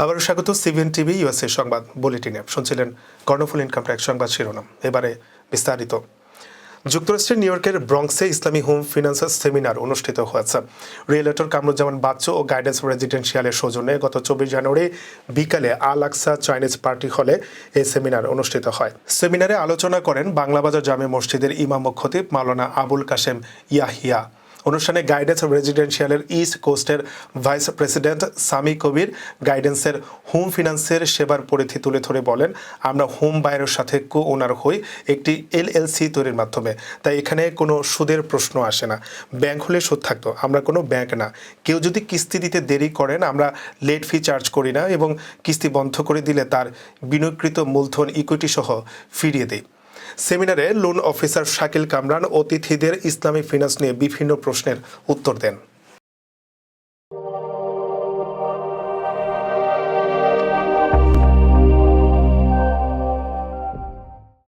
আবারও স্বাগত সিভিএন TV USA সংবাদ বুলেটিনে। শুনছিলেন কর্ণফুল ইনকাম ট্যাক্স সংবাদ শিরোনাম। এবারে বিস্তারিত। যুক্তরাষ্ট্রের নিউ ইয়র্কের ব্রঙ্কসে ইসলামী হোম ফিন্যান্স সেমিনার অনুষ্ঠিত হয়েছে। রিয়েলটর কামরুজ্জামান বাচ্চু ও গাইডেন্স রেজিডেন্সিয়ালের সৌজন্যে গত 24 জানুয়ারি বিকালে আল আকসা চাইনিজ পার্টি হলে এই সেমিনার অনুষ্ঠিত হয়। সেমিনারে আলোচনা করেন বাংলাবাজার জামে মসজিদের ইমাম ও খতিব মাওলানা আবুল কাশেম ইয়াহিয়া। অনুষ্ঠানে গাইডেন্স রেজিডেন্সিয়ালের ইস্ট কোস্টের ভাইস প্রেসিডেন্ট সামি কবির গাইডেন্সের হোম ফিন্যান্সের সেবার পরিধি তুলে ধরে বলেন, আমরা হোম বায়ারের সাথে কো ওনার হই একটি এলএলসি তৈরির মাধ্যমে। তাই এখানে কোনো সুদের প্রশ্ন আসে না। ব্যাংক হলে সুদ থাকতো, আমরা কোনো ব্যাংক না। কেউ যদি কিস্তি দিতে দেরি করেন আমরা লেট ফি চার্জ করি না এবং কিস্তি বন্ধ করে দিলে তার বিনিয়োগকৃত মূলধন ইকুইটি সহ ফিরিয়ে দেয়। সেমিনারে লোন অফিসার শাকিল কামরান অতিথিদের ইসলামী ফিন্যান্স নিয়ে বিভিন্ন প্রশ্নের উত্তর দেন।